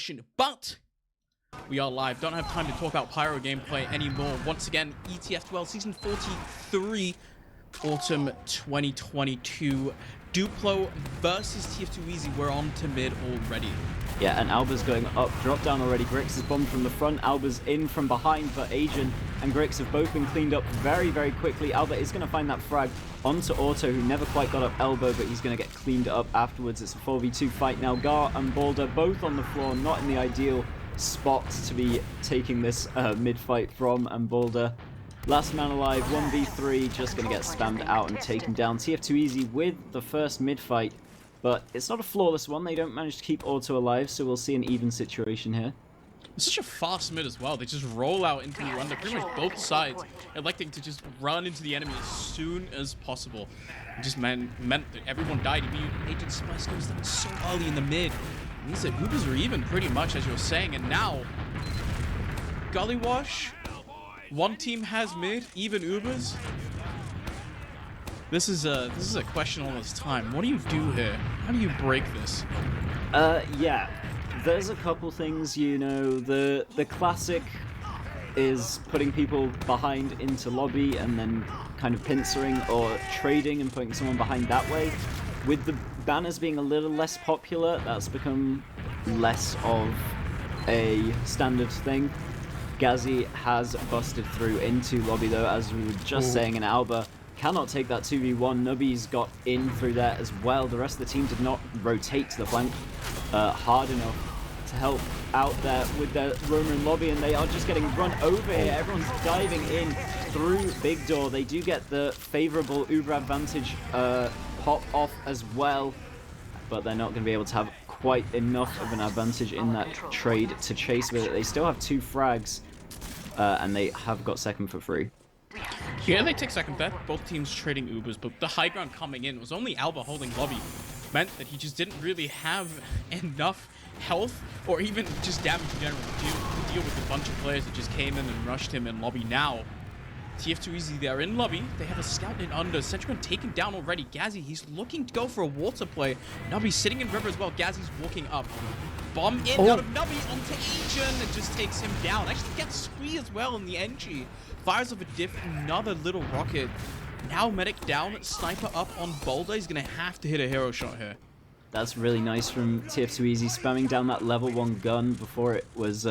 edition, but we are live. Don't have time to talk about Pyro gameplay anymore. Once again, ETF2L Season 43, Autumn 2022. Duplo versus TF2Easy. We're on to mid already. Yeah, and Alba's going up, drop down already. Grix is bombed from the front, Alba's in from behind, but Agent and Grix have both been cleaned up very, very quickly. Alba is going to find that frag onto Auto, who never quite got up elbow, but he's going to get cleaned up afterwards. It's a 4v2 fight now. Gar and Boulder both on the floor, not in the ideal spot to be taking this mid-fight from, and Boulder, last man alive, 1v3, just going to get spammed out and taken down. TF2Easy with the first mid-fight. But it's not a flawless one. They don't manage to keep Auto alive, so we'll see an even situation here. It's such a fast mid as well. They just roll out into the under, pretty much both sides, electing to just run into the enemy as soon as possible. It just meant that everyone died immediately. Agent Spice goes down so early in the mid. It means that Ubers are even pretty much, as you were saying, and now Gully Wash. One team has mid, even Ubers. This is a question all this time. What do you do here? How do you break this? Yeah, there's a couple things, you know. The classic is putting people behind into lobby and then kind of pincering or trading and putting someone behind that way. With the banners being a little less popular, that's become less of a standard thing. Gazzy has busted through into lobby though, as we were just saying, and Alba cannot take that 2v1. Nubby's got in through there as well. The rest of the team did not rotate to the flank hard enough to help out there with their roamer in lobby, and they are just getting run over here. Everyone's diving in through Big Door. They do get the favorable Uber advantage pop off as well, but they're not going to be able to have quite enough of an advantage in that trade to chase with it. They still have 2 frags, and they have got second for free. Yeah, they take second there. Both teams trading Ubers, but the high ground coming in was only Alba holding lobby. Meant that he just didn't really have enough health or even just damage in general to deal with a bunch of players that just came in and rushed him in lobby. Now, TF2Easy, they're in lobby. They have a scout in under. Sentrigon taken down already. Gazzy, he's looking to go for a water play. Nubby's sitting in river as well. Gazzy's walking up. Bomb in out of Nubby onto Agent and just takes him down. Actually gets Squee as well in the NG. Fires off a diff, another little rocket. Now Medic down, Sniper up on Boulder. He's going to have to hit a hero shot here. That's really nice from TF2Easy, spamming down that level 1 gun before it was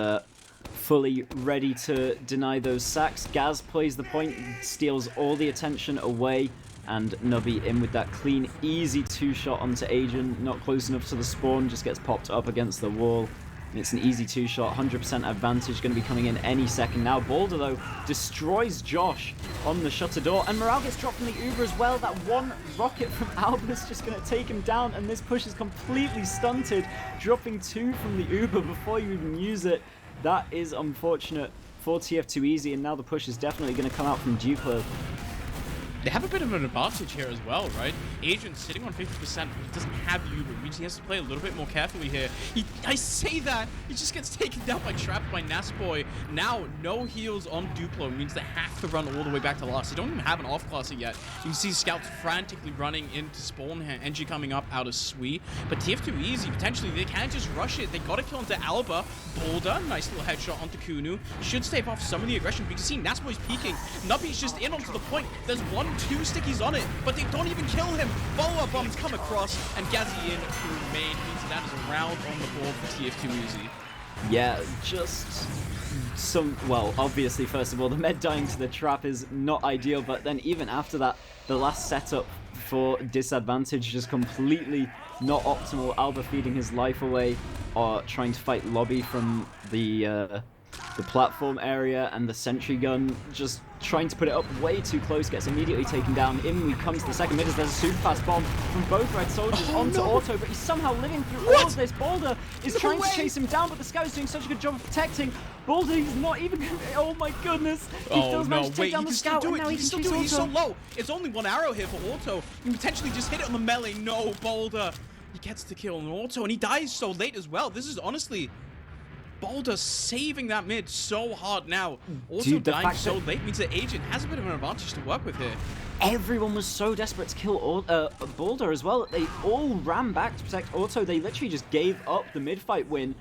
fully ready to deny those sacks. Gaz plays the point, steals all the attention away, and Nubby in with that clean, easy 2-shot onto Agent. Not close enough to the spawn, just gets popped up against the wall. And it's an easy 2-shot, 100% advantage, going to be coming in any second now. Boulder, though, destroys Josh on the shutter door, and Morale gets dropped from the Uber as well. That one rocket from Alba is just going to take him down, and this push is completely stunted, dropping 2 from the Uber before you even use it. That is unfortunate for TF2Easy, and now the push is definitely going to come out from Duplo. They have a bit of an advantage here as well, right? Agent sitting on 50%, but he doesn't have Uber, which means he has to play a little bit more carefully here. I say that, he just gets taken down by trapped by Nasboy. Now, no heals on Duplo means they have to run all the way back to last. They don't even have an off-classer yet. You can see scouts frantically running into spawn here. NG coming up out of Sui. But TF2Easy, potentially, they can't just rush it. They got to kill into Alba. Boulder, nice little headshot onto Kunu. Should stave off some of the aggression. But you can see Nasboy's peeking. Nubby's just in onto the point. There's 1-2 stickies on it, but they don't even kill him. Follow-up bombs come across, and Gazzy in through main means that is a round on the board for TF2Easy. Yeah, just some, well, obviously, first of all, the med dying to the trap is not ideal, but then even after that, the last setup for disadvantage just completely not optimal. Alba feeding his life away, or trying to fight lobby from the platform area, and the sentry gun just trying to put it up way too close, gets immediately taken down. In comes the second mid as there's a super fast bomb from both Red Soldiers onto Auto, but he's somehow living through all of this. Boulder is trying to chase him down, but the scout is doing such a good job of protecting. Boulder, he's not even, oh my goodness. He does manage to take down the scout, and now he can still do it. He's so low. It's only 1 arrow here for Auto. You can potentially just hit it on the melee. No, Boulder. He gets to kill on Auto, and he dies so late as well. This is honestly Boulder saving that mid so hard now. Also dying so late means that Agent has a bit of an advantage to work with here. Everyone was so desperate to kill Boulder as well. They all ran back to protect Auto. They literally just gave up the mid-fight win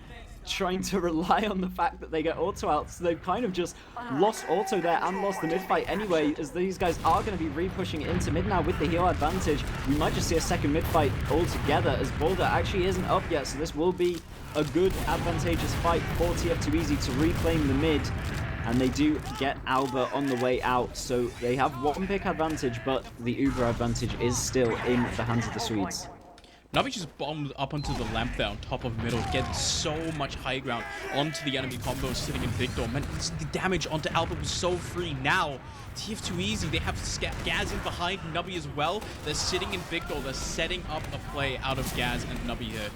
trying to rely on the fact that they get auto out, so they've kind of just lost auto there and lost the mid fight anyway, as these guys are going to be re-pushing into mid now with the heal advantage. We might just see a second mid fight altogether, as Boulder actually isn't up yet, so this will be a good advantageous fight for TF2easy to reclaim the mid. And they do get Alba on the way out, so they have one pick advantage, but the Uber advantage is still in the hands of the Swedes. Navi just bombed up onto the lamp there on top of middle, getting so much high ground onto the enemy combo sitting in Victor. Man, the damage onto Alba was so free. Now, TF2easy, they have Gaz in behind Nubby as well. They're sitting in Victor. They're setting up a play out of Gaz and Nubby here.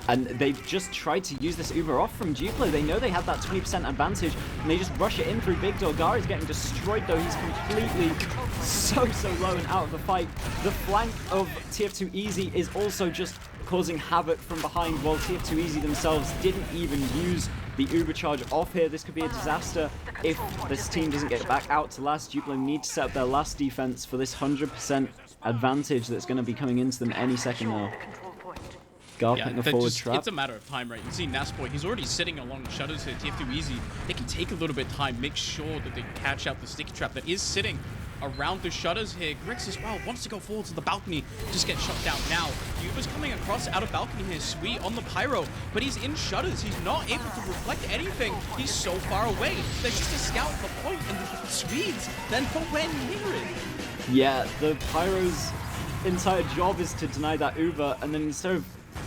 And they've just tried to use this Uber off from Duplo. They know they have that 20% advantage, and they just rush it in through Big Door. Gari's getting destroyed, though. He's completely so low and out of the fight. The flank of TF2easy is also just causing havoc from behind, while TF2easy themselves didn't even use the Uber charge off here. This could be a disaster if this team doesn't get back out to last. Duplo need to set up their last defense for this 100% advantage that's going to be coming into them any second now. Yeah, it's a matter of time, right? You see Nasboy, he's already sitting along the shutters here. TF2easy, they can take a little bit of time, make sure that they catch out the sticky trap that is sitting around the shutters here. Grix as well wants to go forward to the balcony, just get shut down now. Uber's coming across out of balcony here, Sweet on the pyro, but he's in shutters. He's not able to reflect anything. He's so far away. There's just a scout at the point, and the Swedes, then nowhere near it. Yeah, the pyro's entire job is to deny that Uber, and then instead of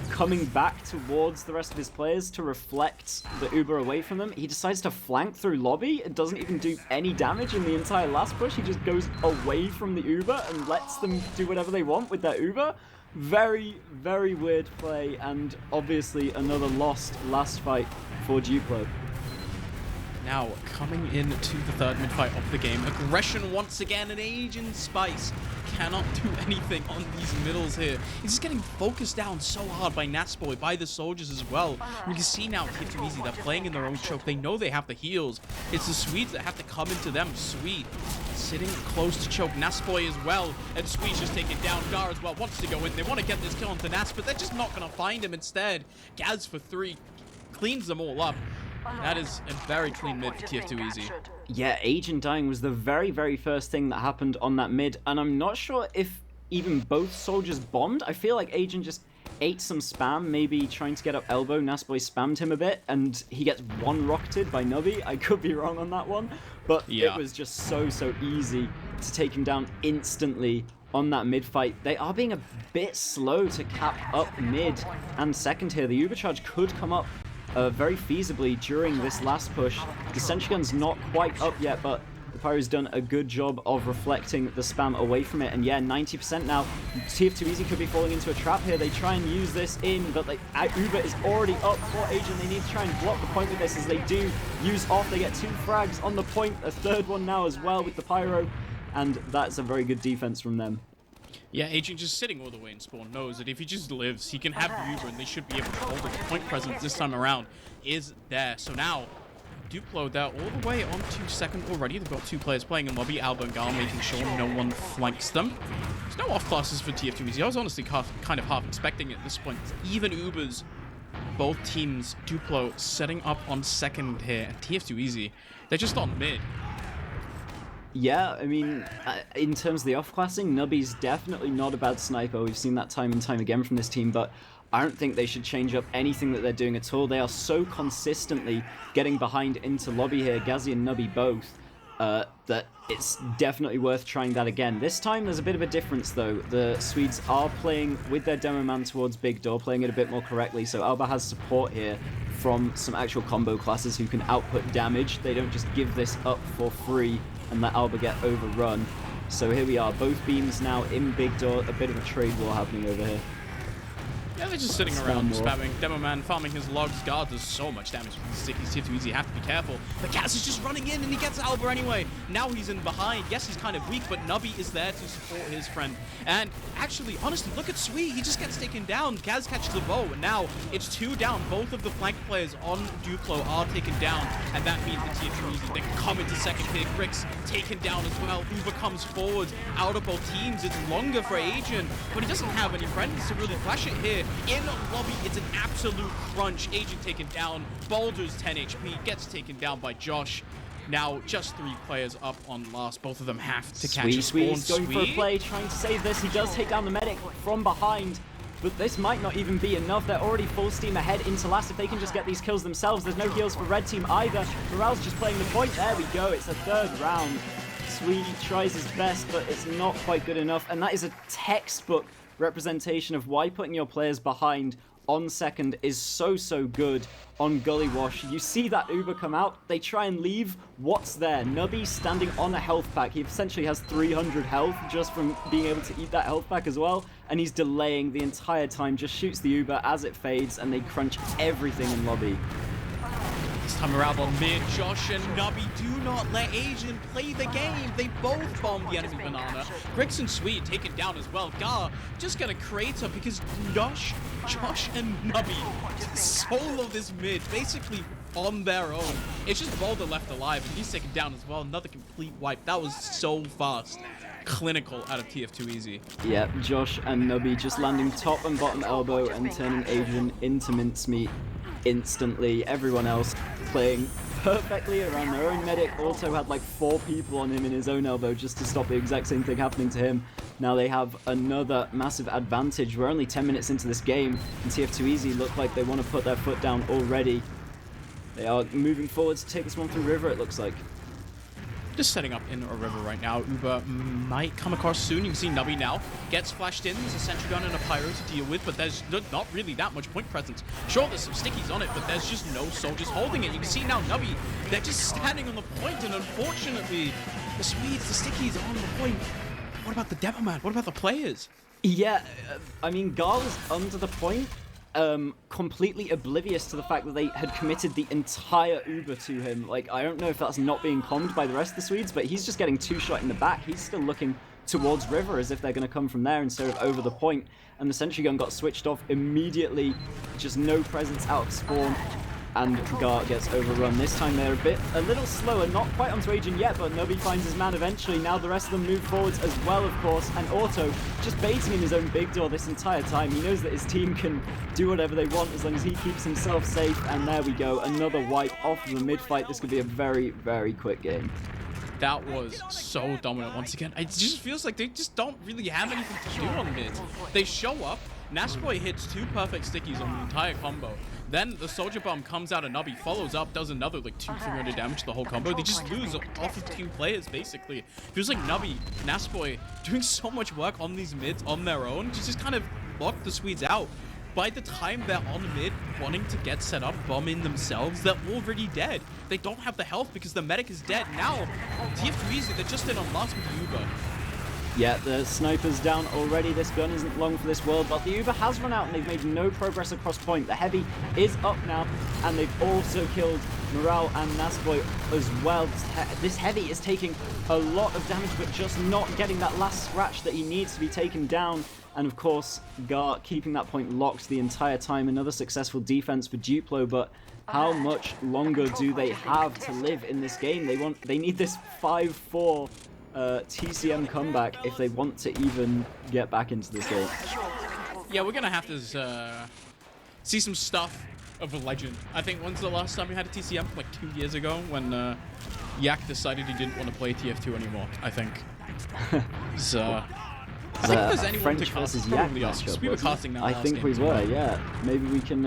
coming back towards the rest of his players to reflect the Uber away from them, he decides to flank through lobby. It doesn't even do any damage in the entire last push. He just goes away from the Uber and lets them do whatever they want with their Uber. Very, very weird play, and obviously another lost last fight for Duplo. Now, coming into the third mid-fight of the game, aggression once again, and Agent Spice cannot do anything on these middles here. He's just getting focused down so hard by Nasboy, by the soldiers as well. You can see now TF2easy, they're playing in their own choke. They know they have the heals. It's the Swedes that have to come into them. Swede sitting close to choke. Nasboy as well, and Swede's just taking down. Gar as well wants to go in. They want to get this kill onto Nas, but they're just not going to find him instead. Gaz for 3 cleans them all up. That is a very clean mid for TF2easy. Yeah, Agent dying was the very, very first thing that happened on that mid, and I'm not sure if even both soldiers bombed. I feel like Agent just ate some spam, maybe trying to get up elbow. Nasboy spammed him a bit, and he gets one-rocketed by Nubby. I could be wrong on that one, but yeah, it was just so easy to take him down instantly on that mid fight. They are being a bit slow to cap up mid and second here. The Uber charge could come up very feasibly during this last push. The sentry gun's not quite up yet, but the Pyro's done a good job of reflecting the spam away from it. And yeah, 90% now. TF2easy could be falling into a trap here. They try and use this in, but Uber is already up for Agent. They need to try and block the point with this, as they do use off. They get 2 frags on the point, a third one now as well with the Pyro, and that's a very good defense from them. Yeah, Agent just sitting all the way in spawn knows that if he just lives, he can have the Uber, and they should be able to hold it. The point presence this time around is there. So now, Duplo, they're all the way onto second already. They've got 2 players playing in lobby, Alba and Gal, making sure no one flanks them. There's no off classes for TF2easy. I was honestly kind of half expecting it at this point. Even Ubers, both teams, Duplo setting up on second here, and TF2easy, they're just on mid. Yeah, I mean, in terms of the off-classing, Nubby's definitely not a bad sniper. We've seen that time and time again from this team, but I don't think they should change up anything that they're doing at all. They are so consistently getting behind into lobby here, Gazzy and Nubby both, that it's definitely worth trying that again. This time, there's a bit of a difference, though. The Swedes are playing with their demo man towards Big Door, playing it a bit more correctly, so Alba has support here from some actual combo classes who can output damage. They don't just give this up for free and let Alba get overrun. So here we are, both beams now in Big Door, a bit of a trade war happening over here. Yeah, they're just sitting around spamming. Demo Man farming his logs. Guard does so much damage with these stickies. TF2easy have to be careful. But Gaz is just running in, and he gets Alba anyway. Now he's in behind. Yes, he's kind of weak, but Nubby is there to support his friend. And actually, honestly, look at Sweet. He just gets taken down. Gaz catches the bow, and now it's 2 down. Both of the flank players on Duplo are taken down, and that means that TF2easy, they can come into second here. Grix taken down as well. Uber comes forward out of both teams. It's longer for Agent, but he doesn't have any friends to really flash it here. In lobby, it's an absolute crunch. Agent taken down. Boulder's 10 HP, gets taken down by Josh. Now, just 3 players up on last. Both of them have to catch a spawn. Sweet's going for a play, trying to save this. He does take down the medic from behind, but this might not even be enough. They're already full steam ahead into last. If they can just get these kills themselves, there's no heals for red team either. Morale's just playing the point. There we go. It's a 3rd round. Sweet tries his best, but it's not quite good enough. And that is a textbook representation of why putting your players behind on second is so good on Gully Wash. You see that Uber come out, they try and leave. What's there? Nubby standing on a health pack. He essentially has 300 health just from being able to eat that health pack as well, and he's delaying the entire time, just shoots the Uber as it fades, and they crunch everything in lobby. This time around on mid, Josh and Nubby do not let Asian play the game. They both bomb the enemy banana. Grix and Sweet taken down as well. Gar just gonna crater because Josh and Nubby solo this mid, basically on their own. It's just Boulder left alive, and he's taken down as well. Another complete wipe. That was so fast. Clinical out of TF2Easy. Yeah, Josh and Nubby just landing top and bottom elbow and turning Adrian into mincemeat instantly. Everyone else playing perfectly around their own medic. Also had like 4 people on him in his own elbow just to stop the exact same thing happening to him. Now they have another massive advantage. We're only 10 minutes into this game, and TF2Easy look like they want to put their foot down already. They are moving forward to take this one through river, it looks like. Just setting up in a river right now. Uber might come across soon. You can see Nubby now gets flashed in. There's a sentry gun and a pyro to deal with, but there's not really that much point presence. Sure, there's some stickies on it, but there's just no soldiers holding it. You can see now Nubby, they're just standing on the point, and unfortunately, the Swedes, the stickies are on the point. What about the demo man? What about the players? Yeah, I mean, Gar was under the point, completely oblivious to the fact that they had committed the entire Uber to him. Like, I don't know if that's not being calmed by the rest of the Swedes, but he's just getting 2-shot in the back. He's still looking towards river as if they're going to come from there instead of over the point. And the sentry gun got switched off immediately. Just no presence out of spawn. And Gar gets overrun. This time they're a little slower, not quite onto Agent yet, but Nubby finds his man eventually. Now the rest of them move forwards as well, of course, and Auto just baiting in his own big door this entire time. He knows that his team can do whatever they want as long as he keeps himself safe, and there we go, another wipe off the mid-fight. This could be a very quick game. That was so dominant once again. It just feels like they just don't really have anything to do on mid. They show up, Nasboy hits 2 perfect stickies on the entire combo. Then the soldier bomb comes out of Nubby, follows up, does another like 200-300 damage to the whole combo. They just lose off of 2 players basically. Feels like Nubby, Nasboy doing so much work on these mids on their own to just kind of lock the Swedes out. By the time they're on mid, wanting to get set up, bombing themselves, they're already dead. They don't have the health because the medic is dead. Now, TF2Easy, they're just in on last with the Uber. Yeah, the sniper's down already. This gun isn't long for this world, but the Uber has run out and they've made no progress across point. The heavy is up now, and they've also killed Morale and Nasboy as well. This heavy is taking a lot of damage, but just not getting that last scratch that he needs to be taken down. And of course, Gar keeping that point locked the entire time. Another successful defense for Duplo, but how much longer do they have to live in this game? They need this 5-4 TCM comeback if they want to even get back into this game. Yeah, we're gonna have to see some stuff of a legend. I think when's the last time we had a TCM? Like 2 years ago when Yak decided he didn't want to play TF2 anymore, I think. So I think if there's anyone French to cast, versus it's probably Yak us, 'cause matchup, we were wasn't it? casting that I last think game we as were, well. yeah. Maybe we can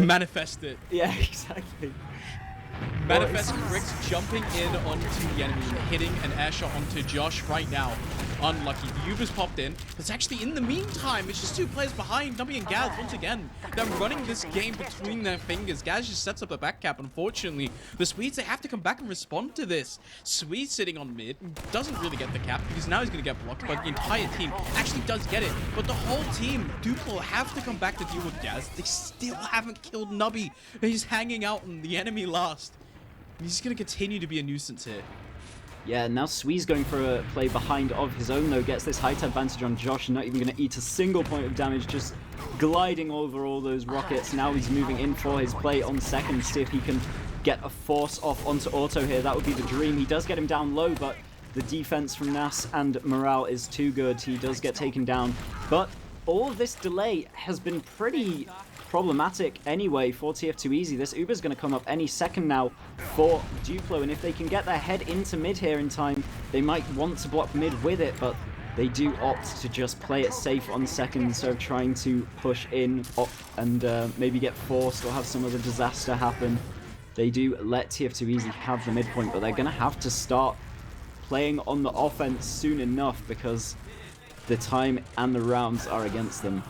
manifest it. Yeah, exactly. Manifest Grix jumping in onto the enemy and hitting an air shot onto Josh right now. Unlucky. The Uber's popped in. It's actually in the meantime, it's just 2 players behind. Nubby and Gaz once again. They're running this game between their fingers. Gaz just sets up a back cap. Unfortunately, the Swedes, they have to come back and respond to this. Swede sitting on mid doesn't really get the cap because now he's going to get blocked, but the entire team actually does get it. But the whole team, Duplo, have to come back to deal with Gaz. They still haven't killed Nubby. He's hanging out on the enemy last. He's going to continue to be a nuisance here. Yeah, now Swee's going for a play behind of his own, though. Gets this height advantage on Josh, not even going to eat a single point of damage, just gliding over all those rockets. Now he's moving in for his play on second, see if he can get a force off onto Auto here. That would be the dream. He does get him down low, but the defense from Nas and Morale is too good. He does get taken down, but all of this delay has been pretty problematic anyway for TF2easy. This Uber's going to come up any second now for Duplo, and if they can get their head into mid here in time, they might want to block mid with it, but they do opt to just play it safe on second instead of trying to push in and maybe get forced or have some other disaster happen. They do let TF2easy have the midpoint, but they're going to have to start playing on the offense soon enough because the time and the rounds are against them.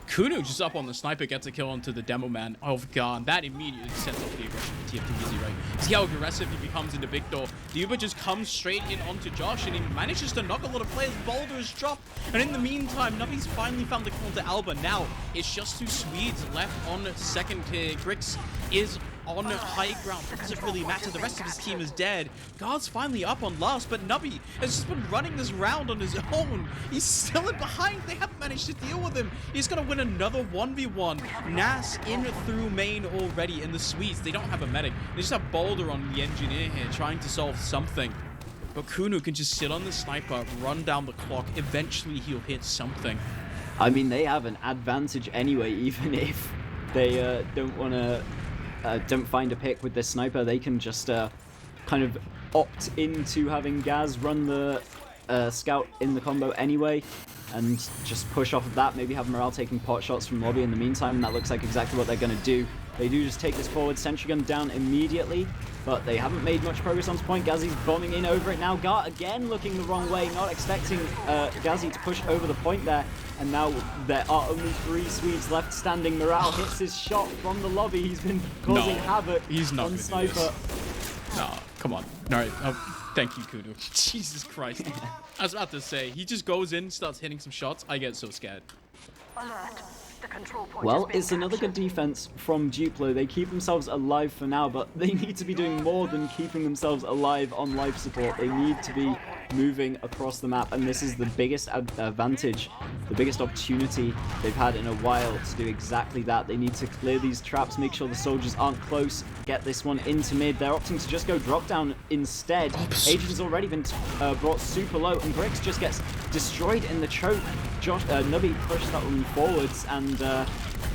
Kunu just up on the sniper, gets a kill onto the demo man of Garn. That immediately sets off the aggression for TF2easy, right? See how aggressive he becomes in the big door. The Uber just comes straight in onto Josh, and he manages to knock a lot of players. Boulder is dropped, and in the meantime, Nubby's finally found the kill to Alba. Now, it's just 2 Swedes left on second tier. Grix is on high ground. It doesn't really matter. The rest of his team is dead. Guard's finally up on last, but Nubby has just been running this round on his own. He's still in behind. They haven't managed to deal with him. He's going to win another 1v1. Nas in through main already, and the Swedes, they don't have a medic. They just have Boulder on the engineer here trying to solve something. But Kunu can just sit on the sniper, run down the clock. Eventually, he'll hit something. I mean, they have an advantage anyway, even if they don't find a pick with this sniper. They can just kind of opt into having Gaz run the scout in the combo anyway and just push off of that, maybe have Morale taking pot shots from lobby in the meantime, and that looks like exactly what they're going to do. They do just take this forward, sentry gun down immediately, but they haven't made much progress on this point. Gazzy's bombing in over it now. Gart again looking the wrong way, not expecting Gazzy to push over the point there. And now there are only 3 Swedes left standing. Morale hits his shot from the lobby. He's been causing havoc he's not on Sniper. No, come on. All right. Thank you, Kunu. Jesus Christ. I was about to say, he just goes in, starts hitting some shots. I get so scared. Alert. The control point Well, has been it's another good captured. defense from Duplo. They keep themselves alive for now, but they need to be doing more than keeping themselves alive on life support. They need to be moving across the map, and this is the biggest advantage, the biggest opportunity they've had in a while to do exactly that. They need to clear these traps, make sure the soldiers aren't close, get this one into mid. They're opting to just go drop down instead. Agent's already been brought super low, and Grix just gets destroyed in the choke. Nubby pushed that one forwards, and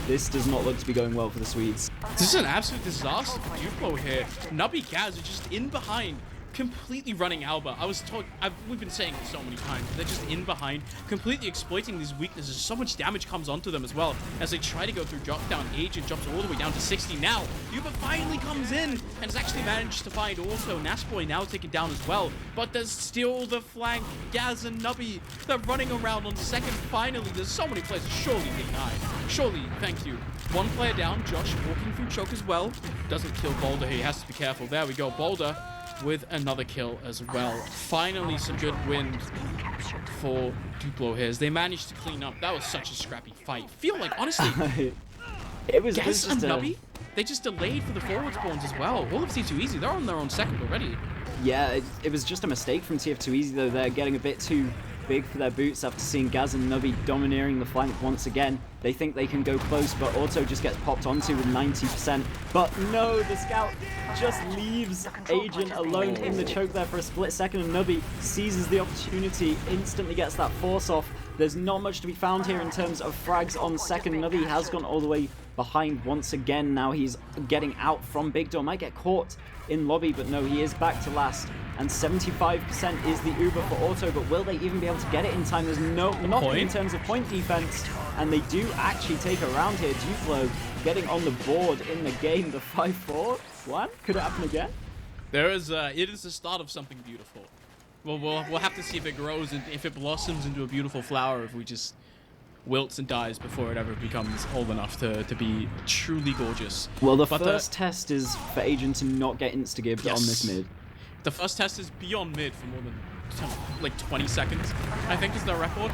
this does not look to be going well for the Swedes. This is an absolute disaster for Duplo here. Nubby Gaz are just in behind, completely running Alba. I was told, we've been saying it so many times, they're just in behind, completely exploiting these weaknesses. So much damage comes onto them as well as they try to go through drop down. Agent drops all the way down to 60 now. Uber finally comes in and has actually managed to find also Nasboy now taken down as well. But there's still the flank. Gaz and Nubby, they're running around on second. Finally, there's so many players. Surely they died. Surely, thank you. One player down. Josh walking through choke as well. Doesn't kill Boulder here. He has to be careful. There we go. Boulder with another kill as well. Finally, some good win for Duplo here as they managed to clean up. That was such a scrappy fight. Feel like, honestly, it was Gaz just and Nubby, they just delayed for the forward spawns as well. All of TF2easy, they're on their own second already. Yeah, it was just a mistake from TF2easy though. They're getting a bit too big for their boots after seeing Gaz and Nubby domineering the flank once again. They think they can go close, but Auto just gets popped onto with 90%. But no, the scout just leaves Agent alone in the choke there for a split second, and Nubby seizes the opportunity, instantly gets that force off. There's not much to be found here in terms of frags on second. Nubby has gone all the way behind once again. Now he's getting out from Big Door. Might get caught in lobby, but no, he is back to last. And 75% is the Uber for Auto, but will they even be able to get it in time? There's nothing in terms of point defense, and they do actually take a round here. Duplo getting on the board in the game, the 5-4. What? Could it happen again? There is, it is the start of something beautiful. Well, we'll have to see if it grows and if it blossoms into a beautiful flower, if we just wilts and dies before it ever becomes old enough to be truly gorgeous. Well, the first test is for Agent to not get insta-gibbed on this mid. The first test is beyond mid for more than like 20 seconds, I think is their record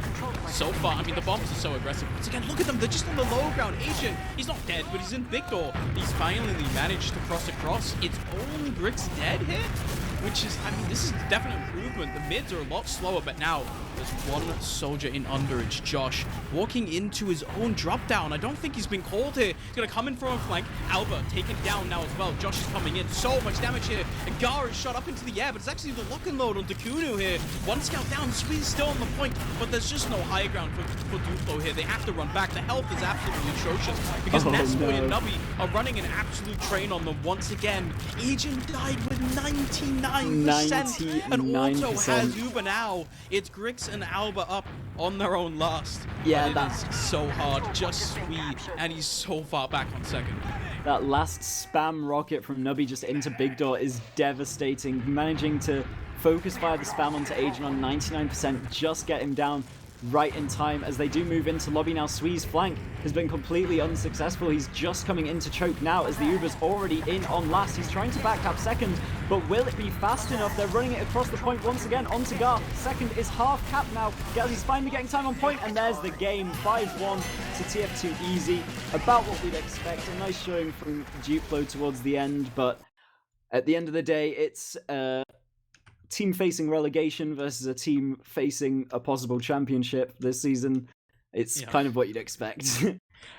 so far. I mean, the bombs are so aggressive. Once again, look at them. They're just on the low ground. Agent, he's not dead, but he's in Big Door. He's finally managed to cross across. It's only Grix dead here, which is, I mean, this is a definite improvement. The mids are a lot slower, but now there's one soldier in under. It's Josh walking into his own drop down. I don't think he's been called here. He's going to come in from a flank. Alba taken down now as well. Josh is coming in. So much damage here. And Gar is shot up into the air, but it's actually the lock and load onto Kunu here. One scout down, Swee's still on the point, but there's just no high ground for Duplo here. They have to run back. The health is absolutely atrocious because Nasboy and Nubby are running an absolute train on them once again. Agent died with 99%. And Auto has Uber now. It's Grix and Alba up on their own last. Yeah, that's so hard. Just Sweet, and he's so far back on second. That last spam rocket from Nubby just into Big Door is devastating. Managing to focus fire the spam onto Agent on 99%, just get him down right in time as they do move into lobby now. Swee's flank has been completely unsuccessful. He's just coming into choke now as the Uber's already in on last. He's trying to backcap second, but will it be fast enough? They're running it across the point once again onto Gar. Second is half cap now. Gazzy's finally getting time on point, and there's the game. 5-1 to TF2 easy. About what we'd expect. A nice showing from Duplo towards the end, but at the end of the day, it's team facing relegation versus a team facing a possible championship this season. It's kind of what you'd expect.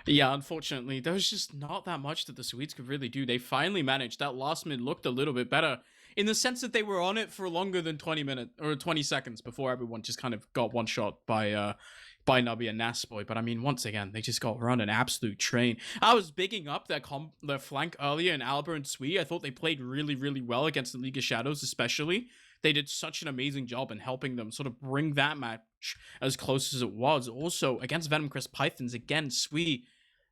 Yeah, unfortunately, there was just not that much that the Swedes could really do. They finally managed. That last mid looked a little bit better in the sense that they were on it for longer than 20 minutes or 20 seconds before everyone just kind of got one shot by Nubby and Nasboy. But I mean, once again, they just got run an absolute train. I was bigging up their flank earlier in Alba and Sui. I thought they played really, really well against the League of Shadows, especially. They did such an amazing job in helping them sort of bring that match as close as it was. Also, against Venom Crest Pythons, again, Sui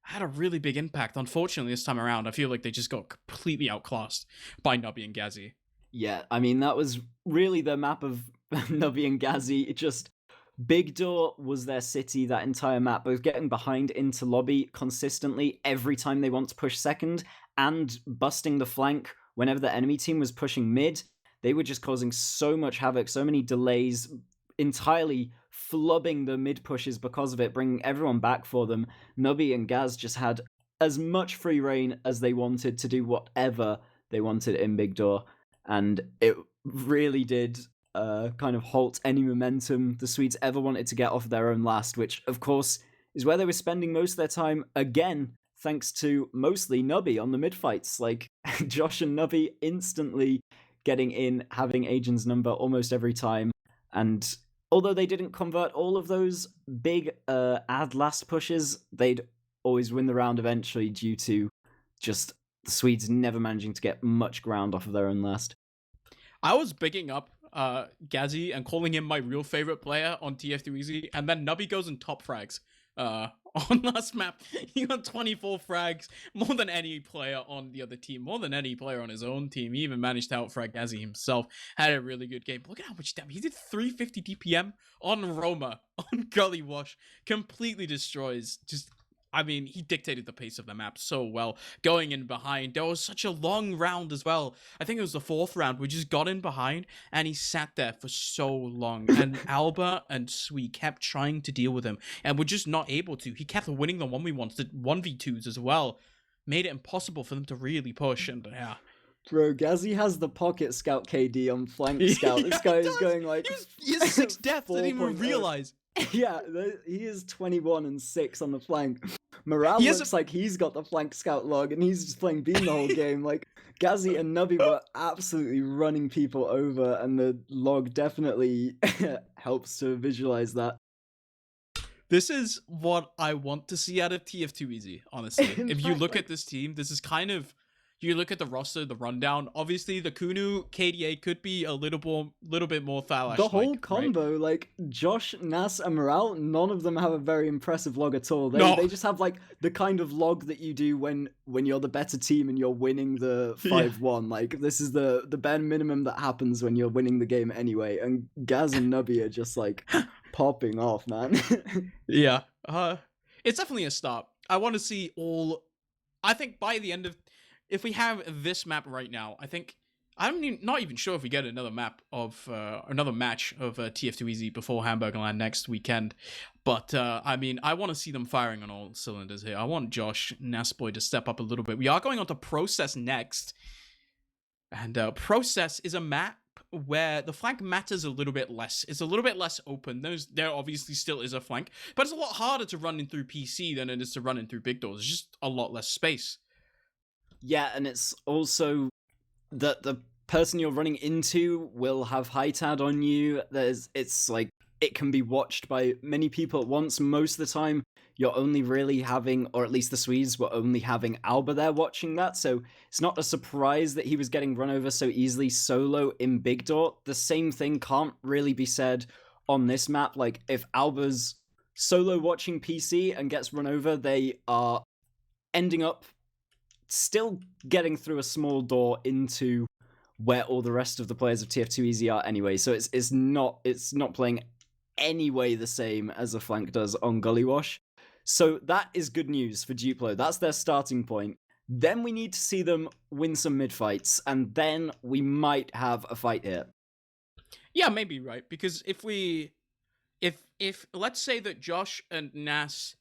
had a really big impact. Unfortunately, this time around, I feel like they just got completely outclassed by Nubby and Gazzy. Yeah, I mean, that was really the map of Nubby and Gazzy. It just... Big Door was their city that entire map, both getting behind into lobby consistently every time they want to push second, and busting the flank whenever the enemy team was pushing mid. They were just causing so much havoc, so many delays, entirely flubbing the mid pushes because of it, bringing everyone back for them. Nubby and Gaz just had as much free reign as they wanted to do whatever they wanted in Big Door, and it really did kind of halt any momentum the Swedes ever wanted to get off their own last, which, of course, is where they were spending most of their time, again, thanks to mostly Nubby on the mid fights. Like, Josh and Nubby instantly getting in, having Agent's number almost every time. And although they didn't convert all of those big ad last pushes, they'd always win the round eventually due to just the Swedes never managing to get much ground off of their own last. I was bigging up Gazzy and calling him my real favorite player on TF2Easy, and then Nubby goes and top frags on last map. He got 24 frags, more than any player on the other team, more than any player on his own team. He even managed to outfrag Gazzy himself. Had a really good game. Look at how much damage. He did 350 DPM on Roma, on Gully Wash. Completely destroys. Just, I mean, he dictated the pace of the map so well. Going in behind, there was such a long round as well. I think it was the fourth round. We just got in behind, and he sat there for so long. And Alba and Sui kept trying to deal with him, and we're just not able to. He kept winning the 1v1s, the 1v2s as well. Made it impossible for them to really push, and yeah. Bro, Gazzy has the pocket scout KD on flank scout. This guy is going like... He has 6 deaths, I didn't even realize. Yeah, he is 21 and 6 on the flank. Morale looks like he's got the flank scout log, and he's just playing Beam the whole game. Like, Gazzy and Nubby were absolutely running people over, and the log definitely helps to visualize that. This is what I want to see out of TF2 Easy, honestly. If you look at this team, this is kind of... You look at the roster, the rundown. Obviously, the Kunu KDA could be a little bit more Thalash. The whole combo, right? Like Josh, Nas, and Morale, none of them have a very impressive log at all. They just have like the kind of log that you do when you're the better team and you're winning the 5-1. Yeah. Like this is the bare minimum that happens when you're winning the game anyway. And Gaz and Nubby are just like popping off, man. Yeah, it's definitely a start. I want to see all. I think by the end of. If we have this map right now, I think I'm not even sure if we get another map of another match of TF2 Easy before Hamburgerland next weekend. But I mean, I want to see them firing on all cylinders here. I want Josh Nasboy to step up a little bit. We are going on to Process next, and Process is a map where the flank matters a little bit less. It's a little bit less open. There obviously still is a flank, but it's a lot harder to run in through PC than it is to run in through Big Doors. There's just a lot less space. Yeah, and it's also that the person you're running into will have Hitad on you. It's like, it can be watched by many people at once. Most of the time, you're only really having, or at least the Swedes were only having Alba there watching that, so it's not a surprise that he was getting run over so easily solo in Big Door. The same thing can't really be said on this map. Like, if Alba's solo watching PC and gets run over, they are ending up still getting through a small door into where all the rest of the players of TF2easy are anyway, so it's not playing any way the same as a flank does on Gullywash. So that is good news for Duplo. That's their starting point. Then we need to see them win some mid-fights, and then we might have a fight here. Yeah, maybe, right? Because if let's say that Josh and Nas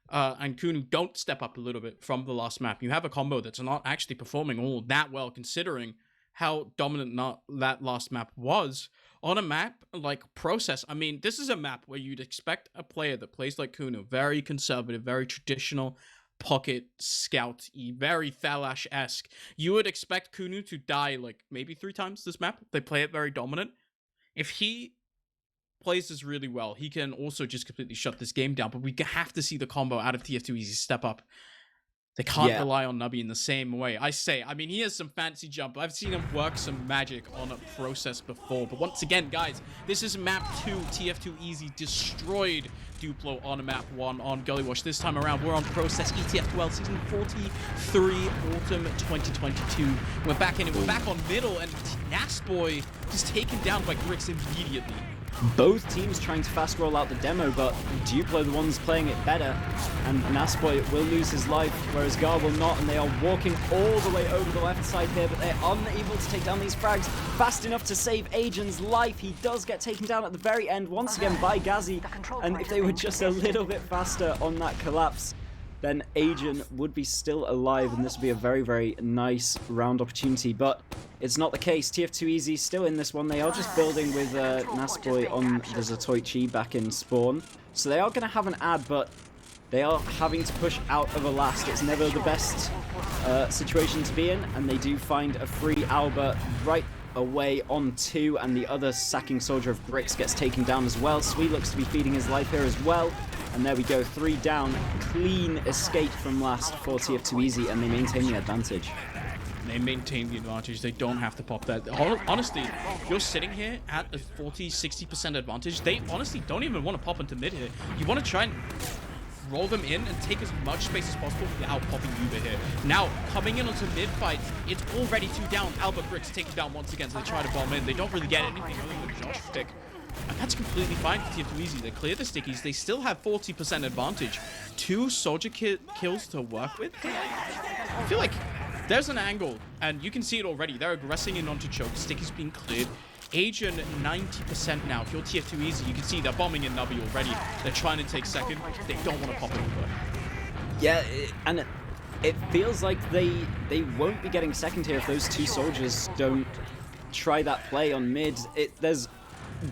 and Kunu don't step up a little bit from the last map, you have a combo that's not actually performing all that well, considering how dominant that last map was. On a map like Process, I mean, this is a map where you'd expect a player that plays like Kuno, very conservative, very traditional, pocket scout, very Thalash-esque. You would expect Kuno to die like maybe 3 times this map. They play it very dominant. If he plays this really well, he can also just completely shut this game down, but we have to see the combo out of TF2easy step up. They can't rely on Nubby in the same way. I mean, he has some fancy jump. I've seen him work some magic on a Process before. But once again, guys, this is map 2. TF2easy destroyed Duplo on map 1 on Gullywash. This time around, we're on Process ETF2L season 43, autumn 2022. We're back in it. We're back on middle, and Nasboy just taken down by Grix immediately. Both teams trying to fast roll out the demo, but Duplo, the ones playing it better, and Nasboy will lose his life, whereas Gar will not, and they are walking all the way over the left side here, but they're unable to take down these frags fast enough to save Ajan's life. He does get taken down at the very end, once again by Gazi, and if they were just a little bit faster on that collapse, then Ajan would be still alive, and this would be a very, very nice round opportunity, but it's not the case. TF2easy still in this one. They are just building with Nasboy on the Zatoichi back in spawn, so they are going to have an ad, but they are having to push out of a last. It's never the best situation to be in, and they do find a free Alba right away on 2, and the other sacking soldier of Grix gets taken down as well. Sweet looks to be feeding his life here as well. And there we go, 3 down. Clean escape from last for TF2easy, and they maintain the advantage. They maintain the advantage. They don't have to pop that. Honestly, if you're sitting here at a 40-60% advantage, they honestly don't even want to pop into mid here. You want to try and roll them in and take as much space as possible without popping Uber here. Now, coming in onto mid fight, it's already 2 down. Albert Grix taken down once again, so they try to bomb in. They don't really get anything other than Josh pick. And that's completely fine for TF2easy. They clear the stickies. They still have 40% advantage. 2 soldier kills to work with. I feel like there's an angle, and you can see it already. They're aggressing in onto choke. Stickies being cleared. Ajan 90% now. If you're TF2easy, you can see they're bombing in Nubby already. They're trying to take second. They don't want to pop it over. Yeah, and it feels like they won't be getting second here if those 2 soldiers don't try that play on mid. There's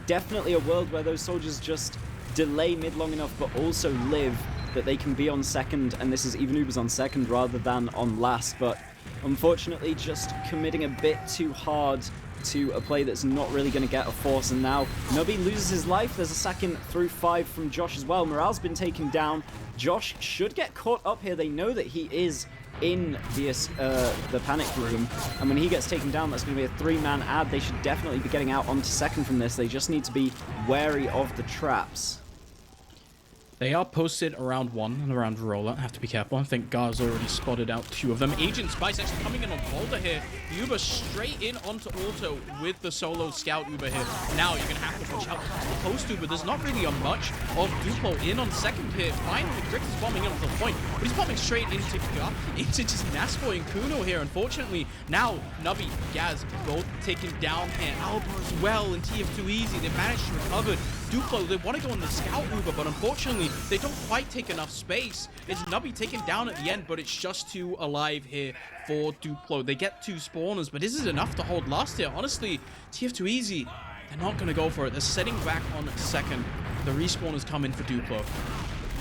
definitely a world where those soldiers just delay mid long enough but also live, that they can be on second, and this is even Uber's on second rather than on last, but unfortunately just committing a bit too hard to a play that's not really going to get a force. And now Nubby loses his life. There's a second through 5 from Josh as well. Morale's been taken down. Josh should get caught up here. They know that he is in the panic room, and when he gets taken down, that's going to be a 3-man ad. They should definitely be getting out onto second from this. They just need to be wary of the traps. They are posted around 1 and around roller. Have to be careful. I think Gar's already spotted out 2 of them. Agent Spice actually coming in on Boulder here. Uber straight in onto auto with the solo scout Uber here. Now you're going to have to watch out post Uber. There's not really a much of Duplo in on second here. Finally, Grix is bombing in onto the point, but he's bombing straight into just Nasboy and Kuno here. Unfortunately, now Nubby, Gaz, both taken down here. Alba as well, and TF2easy. They managed to recover. Duplo, they want to go on the scout Uber, but unfortunately, they don't quite take enough space. It's Nubby taken down at the end, but it's just 2 alive here for Duplo. They get 2 spawners, but this is enough to hold last here. Honestly, TF2easy, they're not going to go for it. They're setting back on second. The respawn is coming for Duplo.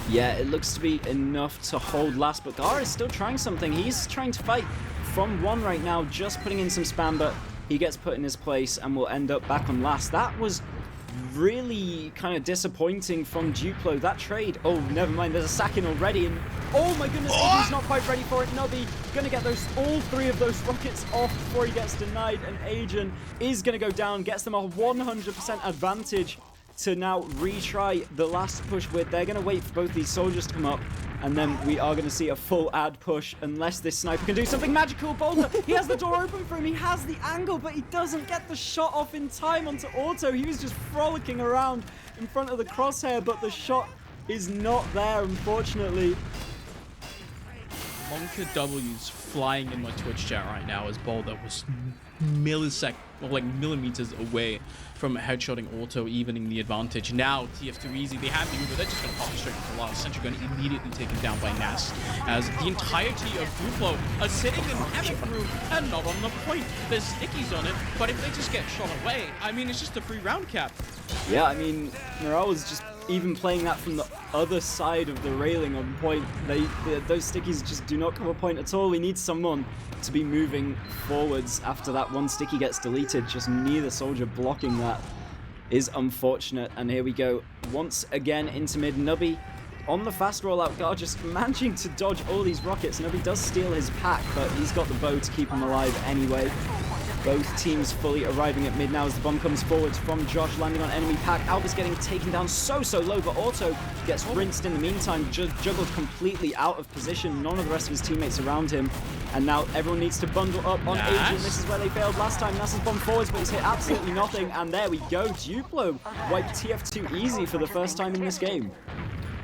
Yeah, it looks to be enough to hold last, but Gar is still trying something. He's trying to fight from 1 right now, just putting in some spam, but He gets put in his place and will end up back on last. That was really kind of disappointing from Duplo. That trade, oh, never mind, there's a sack in already, and oh my goodness, he's not quite ready for it. Nubby gonna get all 3 of those rockets off before he gets denied, and Agent is gonna go down, gets them a 100% advantage to now retry the last push with. They're gonna wait for both these soldiers to come up, and then we are going to see a full ad push unless this sniper can do something magical. Boulder, he has the door open for him. He has the angle, but he doesn't get the shot off in time onto Auto. He was just frolicking around in front of the crosshair, but the shot is not there, unfortunately. Monka W's flying in my Twitch chat right now as Boulder was millimeters away from headshotting Auto, evening the advantage. Now TF2Easy, they have the Uber, they're just going to pop straight into the last. Sentry Gun immediately taken down by Nas, as the entirety of Duplo are sitting in Havoc room and not on the point. There's stickies on it, but if they just get shot away, I mean, it's just a free round cap. Yeah, I mean, Morale was just even playing that from the other side of the railing on point. Those stickies just do not cover point at all. We need someone to be moving forwards after that one sticky gets deleted. Just neither soldier blocking that is unfortunate. And here we go once again into mid. Nubby on the fast rollout, Gar just managing to dodge all these rockets. Nubby does steal his pack, but he's got the bow to keep him alive anyway. Both teams fully arriving at mid now as the bomb comes forwards from Josh, landing on enemy pack. Alba's getting taken down so low, but Auto gets rinsed in the meantime, juggled completely out of position. None of the rest of his teammates around him. And now everyone needs to bundle up on Agent. This is where they failed last time. Nas's bomb forwards, but he's hit absolutely nothing. And there we go. Duplo wiped TF2Easy for the first time in this game.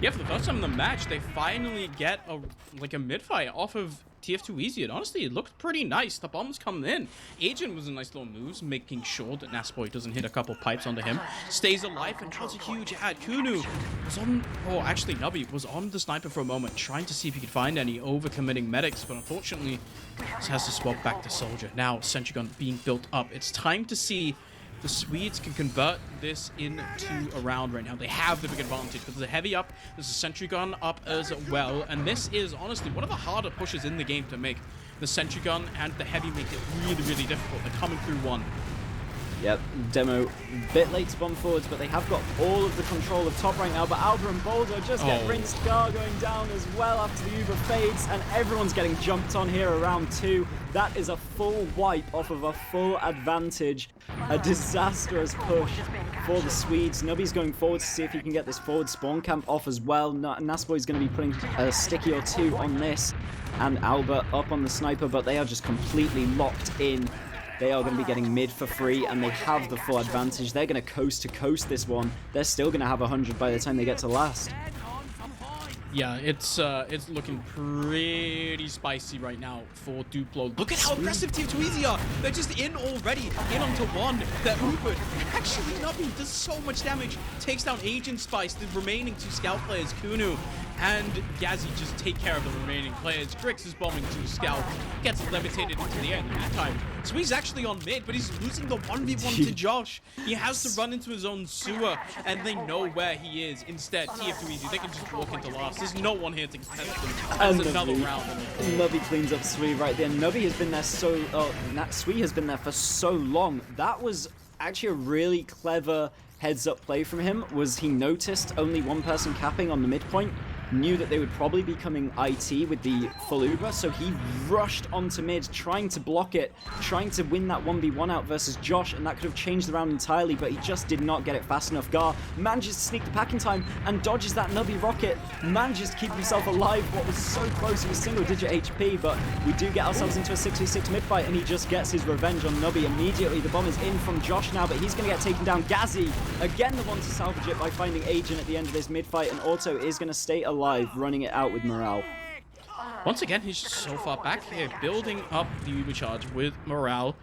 Yeah, for the first time in the match, they finally get a mid-fight off of TF2Easy, and honestly, it looked pretty nice. The bombs come in. Agent was a nice little moves, making sure that Nasboy doesn't hit a couple pipes onto him. Stays alive, and tries a huge ad. Kunu was on, or actually Nubby was on the sniper for a moment, trying to see if he could find any overcommitting medics, but unfortunately, he has to swap back to Soldier. Now, Sentry Gun being built up. It's time to see the Swedes can convert this into a round right now. They have the big advantage, but there's a heavy up, there's a Sentry Gun up as well, and this is honestly one of the harder pushes in the game to make. The Sentry Gun and the heavy make it really difficult. They're coming through one. Yep, Demo a bit late to bomb forwards, but they have got all of the control of top right now. But Alba and Boulder just get rinsed. Gar going down as well after the Uber fades, and everyone's getting jumped on here around 2. That is a full wipe off of a full advantage. A disastrous push for the Swedes. Nubby's going forward to see if he can get this forward spawn camp off as well. Nasboy's going to be putting a sticky or 2 on this, and Alba up on the sniper, but they are just completely locked in. They are going to be getting mid for free, and they have the full advantage. They're going to coast to coast this one. They're still going to have 100 by the time they get to last. Yeah, it's looking pretty spicy right now for Duplo. Look at how aggressive TF2Easy are. They're just in already, in onto one. They're Ubered. Actually, Nubby does so much damage. Takes down Agent Spice, the remaining 2 scout players, Kunu and Gazzy, just take care of the remaining players. Grix is bombing 2 scouts, gets levitated into the air in the meantime. Swee's actually on mid, but he's losing the 1v1 to Josh. He has to run into his own sewer, and they know where he is. Instead, TF2Easy, they can just walk into last. There's no one here to contest them. And There's another round on the board. Nubby cleans up Swee right there. Nubby has been there Swee has been there for so long. That was actually a really clever heads-up play from him. Was he noticed only one person capping on the midpoint? Knew that they would probably be coming IT with the full Uber, so he rushed onto mid, trying to block it, trying to win that 1v1 out versus Josh, and that could have changed the round entirely, but he just did not get it fast enough. Gar manages to sneak the pack in time and dodges that Nubby rocket, manages to keep himself alive. What was so close, he was single-digit HP, but we do get ourselves into a 6v6 mid-fight, and he just gets his revenge on Nubby immediately. The bomb is in from Josh now, but he's going to get taken down. Gazzy, again the one to salvage it by finding Agent at the end of this mid-fight, and Auto is going to stay alive, running it out with Morale. Once again, he's just so far back here, building up the Uber charge with Morale.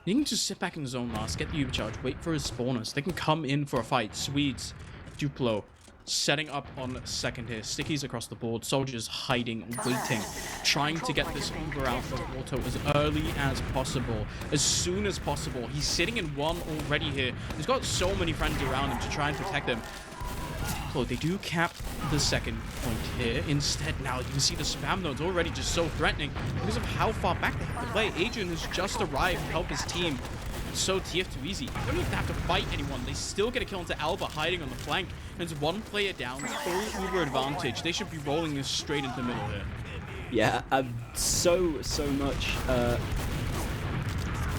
He can just sit back in the zone last, get the Uber charge, wait for his spawners. They can come in for a fight. Swedes, Duplo, setting up on second here. Stickies across the board. Soldiers hiding, waiting, trying to get this Uber out for Auto as early as possible, as soon as possible. He's sitting in one already here. He's got so many friends around him to try and protect him. Duplo, they do cap the second point here. Instead, now you can see the spam node's already just so threatening because of how far back they have to play. Adrian has just arrived to help his team. So TF2easy, they don't even have to fight anyone. They still get a kill into Alba hiding on the flank. There's one player down, full Uber advantage. They should be rolling this straight into the middle here. Yeah, so much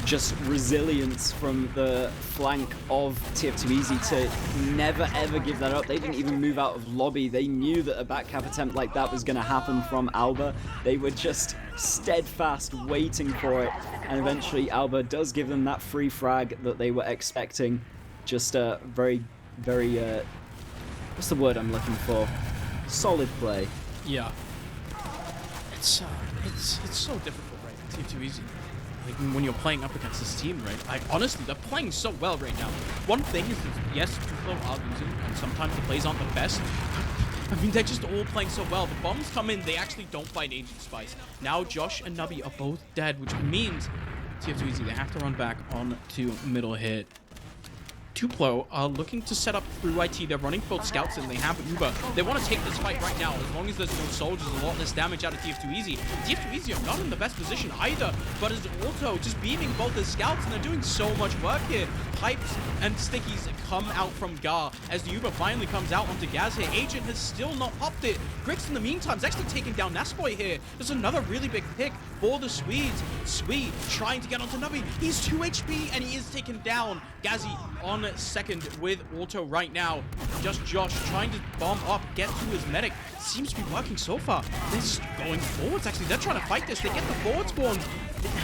just resilience from the flank of TF2easy to never ever give that up. They didn't even move out of lobby. They knew that a back cap attempt like that was going to happen from Alba. They were just steadfast waiting for it, and eventually Alba does give them that free frag that they were expecting. Just a very what's the word I'm looking for? Solid play. Yeah. It's so difficult, right? TF2easy. Like, when you're playing up against this team, right? Honestly, they're playing so well right now. One thing is that, yes, Duplo are losing, and sometimes the plays aren't the best. I mean, they're just all playing so well. The bombs come in, they actually don't fight Agent Spice. Now, Josh and Nubby are both dead, which means TF2easy, they have to run back on to middle hit. Duplo are looking to set up through IT. They're running both scouts and they have Uber. They want to take this fight right now. As long as there's no soldiers, a lot less damage out of TF2easy. TF2easy are not in the best position either, but as Auto just beaming both the scouts, and they're doing so much work here. Pipes and stickies come out from Gar as the Uber finally comes out onto Gaz here. Agent has still not popped it. Grix in the meantime is actually taking down Nasboy here. There's another really big pick for the Swedes. Swede trying to get onto Nubby. He's 2 HP and he is taken down. Gazzy on second with Auto right now. Just Josh trying to bomb up, get to his medic. Seems to be working so far. They're just going forwards, actually. They're trying to fight this. They get the forward spawn.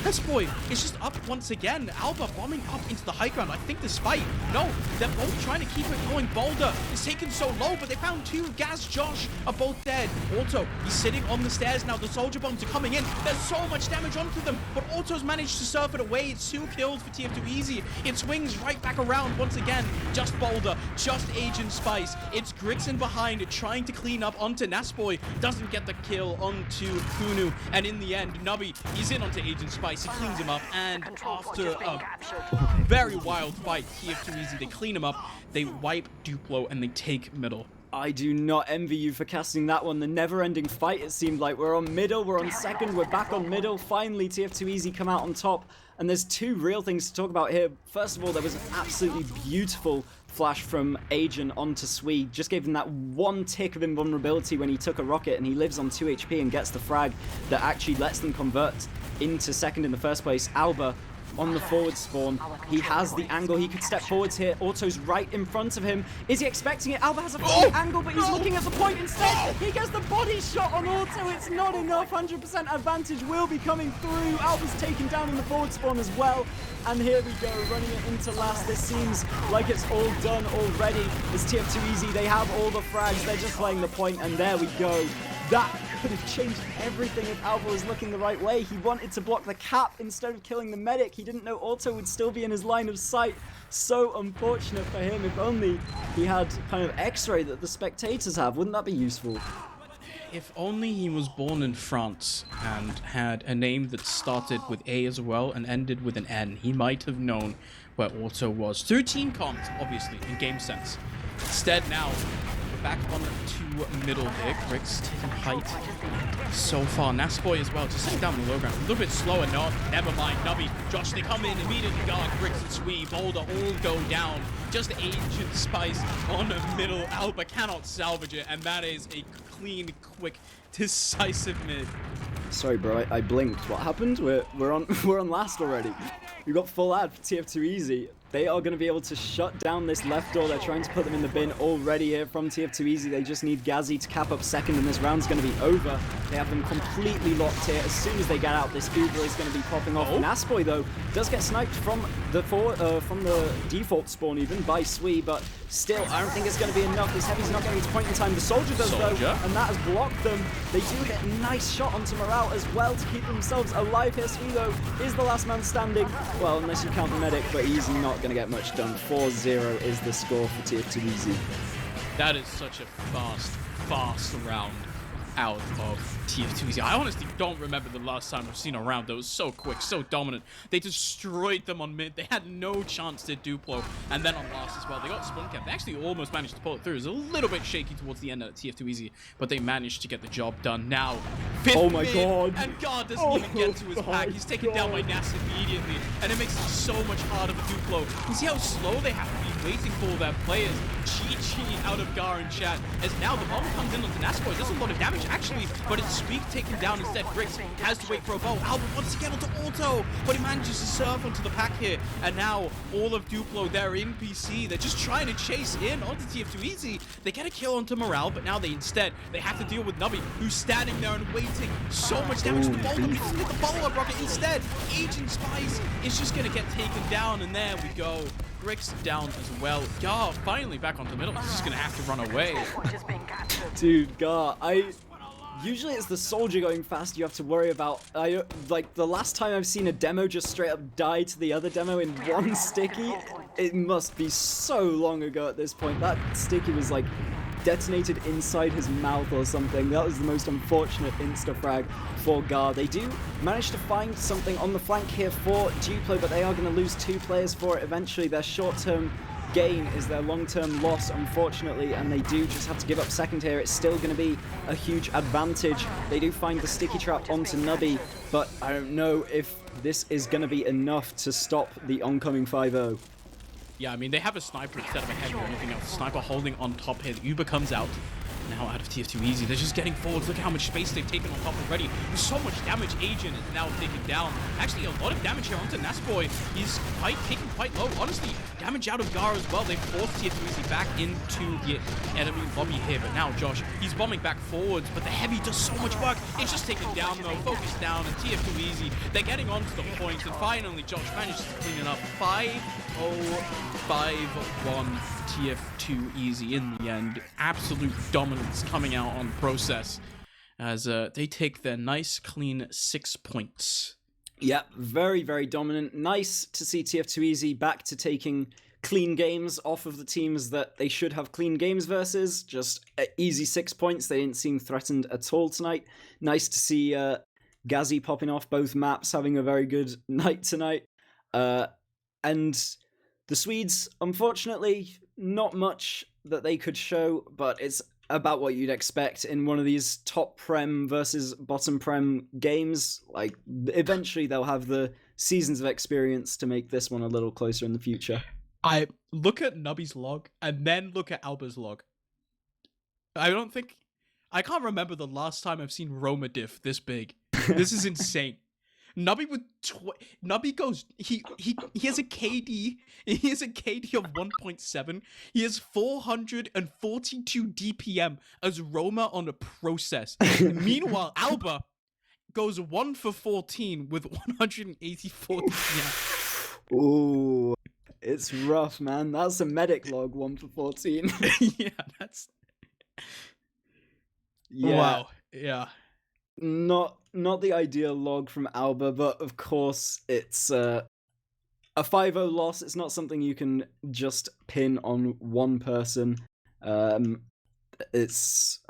Nasboy is just up once again. Alba bombing up into the high ground. I think this fight. No, they're both trying to keep it going. Boulder is taken so low, but they found two. Gaz, Josh are both dead. Auto, he's sitting on the stairs now. The soldier bombs are coming in. There's so much damage onto them, but Auto's managed to surf it away. It's 2 kills for TF2easy. It swings right back around once again. Just Boulder, just Agent Spice. It's Grixon behind, trying to clean up onto Nasboy. Doesn't get the kill onto Kunu, and in the end, Nubby, he's in onto Agent Spice. He cleans him up, and after a very wild fight, TF2easy, they clean him up, they wipe Duplo, and they take middle. I do not envy you for casting that one. The never-ending fight, it seemed like. We're on middle, we're on second, we're back on middle. Finally, TF2easy come out on top. And there's two real things to talk about here. First of all, there was an absolutely beautiful flash from Agent onto Swede. Just gave him that one tick of invulnerability when he took a rocket, and he lives on 2 HP and gets the frag that actually lets them convert into second in the first place. Alba on the forward spawn. He has the angle. He could step forwards here. Auto's right in front of him. Is he expecting it? Alba has a funny angle, but he's looking at the point instead. He gets the body shot on Auto. It's not enough. 100% advantage will be coming through. Alba's taken down in the forward spawn as well. And here we go, running it into last. This seems like it's all done already. It's TF2easy. They have all the frags. They're just playing the point, and there we go. That could have changed everything if Alba was looking the right way. He wanted to block the cap instead of killing the medic. He didn't know Auto would still be in his line of sight. So unfortunate for him. If only he had kind of X-ray that the spectators have. Wouldn't that be useful? If only he was born in France and had a name that started with A as well and ended with an N, he might have known where Auto was. Through team comms, obviously, in game sense. Instead now, we're back on to middle here. Grix taking height so far. Nasboy as well, just sitting down the low ground. A little bit slower, no, never mind. Nubby, Josh, they come in immediately. Guard, Grix and Swede, Boulder all go down. Just Agent Spice on the middle. Alba cannot salvage it, and that is a clean, quick, decisive mid. Sorry, bro, I blinked. What happened? We're on last already. We got full ad for TF2easy. They are going to be able to shut down this left door. They're trying to put them in the bin already here from TF2easy. They just need Gazzy to cap up second, and this round's going to be over. They have them completely locked here. As soon as they get out, this Uber is going to be popping off. Nasboy, though, does get sniped from the default spawn even by Swee, but still, I don't think it's going to be enough. This Heavy's not getting its point in time. The Soldier does, though, and that has blocked them. They do get a nice shot onto Morale as well to keep themselves alive here. Swee, though, is the last man standing. Well, unless you count the medic, but he's not going to get much done. 4-0 is the score for TF2easy. That is such a fast round out of TF2Easy. I honestly don't remember the last time I've seen a round that was so quick, so dominant. They destroyed them on mid. They had no chance to Duplo. And then on last as well, they got spawn cap. They actually almost managed to pull it through. It was a little bit shaky towards the end at TF2Easy, but they managed to get the job done. Now, fifth Oh my mid, god. and God doesn't even get to his pack. He's taken down by Nas immediately, and it makes it so much harder for Duplo. You see how slow they have to be waiting for their players. GG out of Gar in chat, as now the bomb comes in onto Nasboy. It does a lot of damage actually, but it's Speak taken down instead. Bricks has to wait for a bow. Albert wants to get onto auto, but he manages to surf onto the pack here, and now all of Duplo, they're in PC. They're just trying to chase in onto TF2Easy. They get a kill onto Morale, but now they have to deal with Nubby, who's standing there and waiting. So much damage to the boulder. He doesn't hit the follow-up rocket. Instead, Agent Spice is just going to get taken down, and there we go. Bricks down as well. Gar finally back onto the middle. He's just going to have to run away. Point is being captured. Dude, Gar, usually it's the soldier going fast you have to worry about. Like, the last time I've seen a demo just straight up die to the other demo in one sticky, it must be so long ago at this point. That sticky was, like, detonated inside his mouth or something. That was the most unfortunate insta-frag for Gar. They do manage to find something on the flank here for Duplo, but they are going to lose 2 players for it eventually. Their short-term gain is their long-term loss, unfortunately, and they do just have to give up second here. It's still going to be a huge advantage. They do find the sticky trap onto Nubby, but I don't know if this is going to be enough to stop the oncoming 5-0. Yeah, I mean, they have a sniper instead of a heavy or anything else. Sniper holding on top here. Uber comes out. Now out of TF2Easy. They're just getting forwards. Look at how much space they've taken on top already. There's so much damage. Agent is now taken down. Actually, a lot of damage here onto Nasboy. He's kicking quite low. Honestly, damage out of Gar as well. They forced TF2Easy back into the enemy lobby here. But now Josh, he's bombing back forwards. But the heavy does so much work. It's just taken down though. Focus down. And TF2Easy, they're getting onto the point. And finally, Josh manages to clean it up. 5-0, 5-1. TF2Easy in the end. Absolute dominance coming out on Process as they take their nice clean 6 points. Yeah, very, very dominant. Nice to see TF2Easy back to taking clean games off of the teams that they should have clean games versus. Just easy 6 points. They didn't seem threatened at all tonight. Nice to see Gazzy popping off both maps, having a very good night tonight. And the Swedes, unfortunately, not much that they could show, but it's about what you'd expect in one of these top Prem versus bottom Prem games. Like, eventually they'll have the seasons of experience to make this one a little closer in the future. I look at Nubby's log and then look at Alba's log. I can't remember the last time I've seen Roma diff this big. This is insane. Nubby with Nubby goes he has a KD. He has a KD of 1.7. He has 442 DPM as Roma on a Process. Meanwhile, Alba goes 1 for 14 with 184 DPM. Ooh, it's rough, man. That's a medic log, 1 for 14. Yeah, that's Yeah. wow. Yeah. Not the ideal log from Alba, but of course it's a 5-0 loss. It's not something you can just pin on one person. It's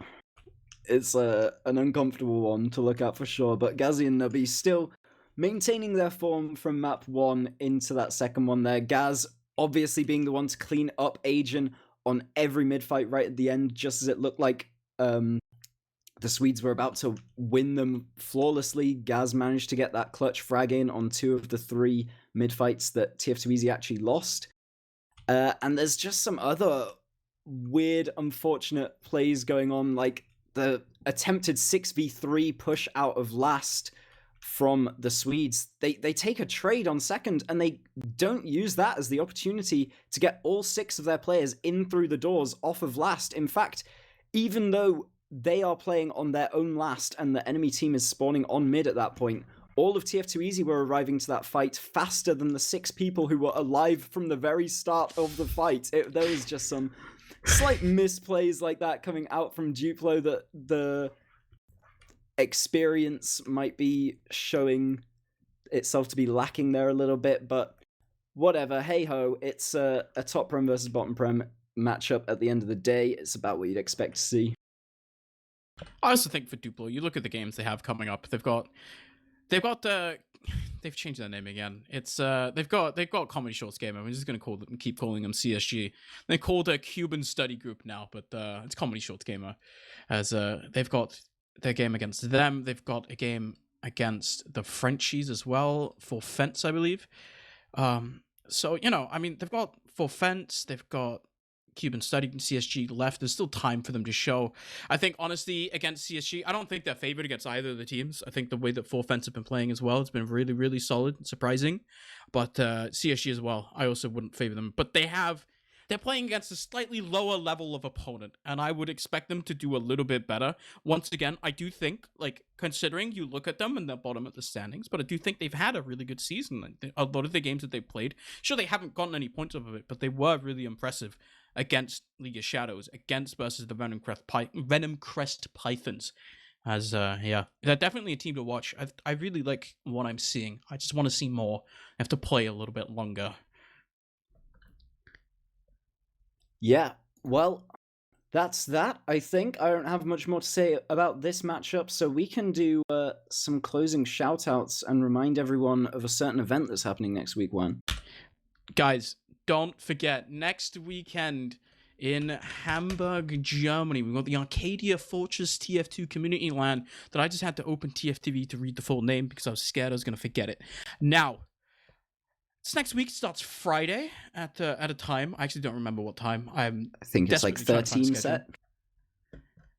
an uncomfortable one to look at for sure. But Gazzy and Nubby still maintaining their form from map 1 into that second one there. Gaz obviously being the one to clean up Agent on every mid-fight right at the end, just as it looked like the Swedes were about to win them flawlessly. Gaz managed to get that clutch frag in on 2 of the 3 mid-fights that TF2Easy actually lost. And there's just some other weird, unfortunate plays going on, like the attempted 6v3 push out of last from the Swedes. They take a trade on second, and they don't use that as the opportunity to get all 6 of their players in through the doors off of last. In fact, even though they are playing on their own last and the enemy team is spawning on mid at that point, all of TF2Easy were arriving to that fight faster than the 6 people who were alive from the very start of the fight. There was just some slight misplays like that coming out from Duplo that the experience might be showing itself to be lacking there a little bit, but whatever, hey-ho, it's a top Prem versus bottom Prem matchup at the end of the day. It's about what you'd expect to see. I also think for Duplo, you look at the games they have coming up. They've changed their name again. It's they've got Comedy Shorts Gamer. I'm just gonna keep calling them CSG. They called a Cuban Study Group now, but it's Comedy Shorts Gamer. As they've got their game against them. They've got a game against the Frenchies as well for Fence, I believe. So I mean, they've got for Fence. They've got Cuban Study and CSG left. There's still time for them to show. I think, honestly, against CSG, I don't think they're favored against either of the teams. I think the way that Fence have been playing as well, it's been really, really solid and surprising. But CSG as well, I also wouldn't favor them. But they're playing against a slightly lower level of opponent, and I would expect them to do a little bit better. Once again, I do think, considering you look at them in the bottom of the standings, but I do think they've had a really good season. A lot of the games that they've played, sure, they haven't gotten any points off of it, but they were really impressive against League of Shadows, versus the Venom Crest Pythons. As they're definitely a team to watch. I really like what I'm seeing. I just want to see more. I have to play a little bit longer. Yeah, well, that's that, I think. I don't have much more to say about this matchup, so we can do some closing shoutouts and remind everyone of a certain event that's happening next week, Juan. Guys, don't forget, next weekend in Hamburg, Germany, we've got the Arcadia Fortress TF2 community LAN that I just had to open TF2V to read the full name because I was scared I was going to forget it. Now, this next week starts Friday at a time. I actually don't remember what time. I think it's like 13 set.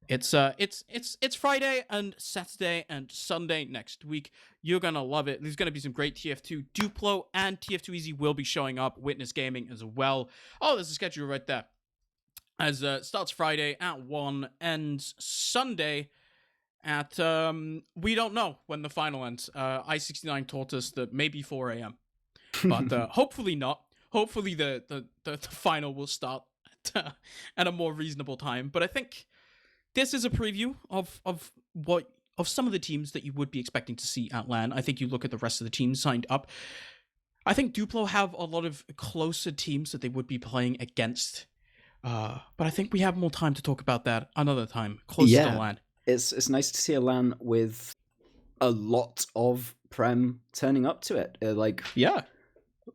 It's Friday and Saturday and Sunday next week. You're gonna love it. There's gonna be some great TF2. Duplo and TF2Easy will be showing up. Witness Gaming as well. Oh, there's a schedule right there. As starts Friday at 1, ends Sunday at we don't know when the final ends. I69 taught us that maybe 4 a.m. But hopefully not. Hopefully the final will start at a more reasonable time. But I think this is a preview of some of the teams that you would be expecting to see at LAN. I think you look at the rest of the teams signed up. I think Duplo have a lot of closer teams that they would be playing against. But I think we have more time to talk about that another time, closer to LAN. It's nice to see a LAN with a lot of Prem turning up to it.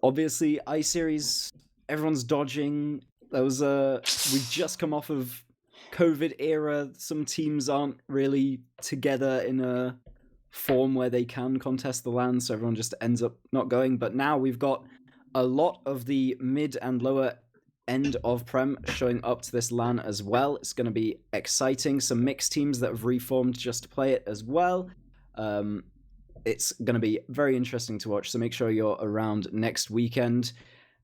Obviously, I-Series, everyone's dodging. There was we've just come off of COVID era. Some teams aren't really together in a form where they can contest the LAN, so everyone just ends up not going. But now we've got a lot of the mid and lower end of Prem showing up to this LAN as well. It's going to be exciting. Some mixed teams that have reformed just to play it as well. It's going to be very interesting to watch, so make sure you're around next weekend.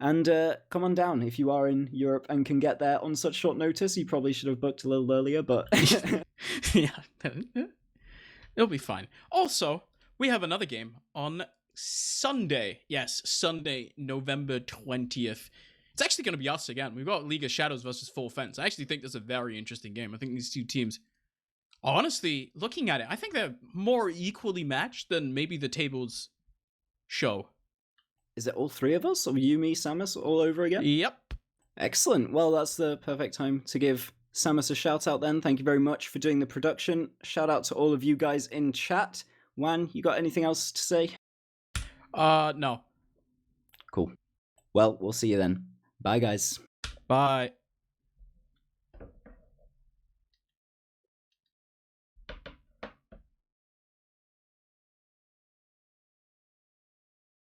And come on down if you are in Europe and can get there on such short notice. You probably should have booked a little earlier, but... Yeah, it'll be fine. Also, we have another game on Sunday. Yes, Sunday, November 20th. It's actually going to be us again. We've got League of Shadows versus Full Fence. I actually think that's a very interesting game. I think these two teams... Honestly, looking at it, I think they're more equally matched than maybe the tables show. Is it all three of us? Or you, me, Samus, all over again? Yep. Excellent. Well, that's the perfect time to give Samus a shout out then. Thank you very much for doing the production. Shout out to all of you guys in chat. Juan, you got anything else to say? No. Cool. Well, we'll see you then. Bye, guys. Bye.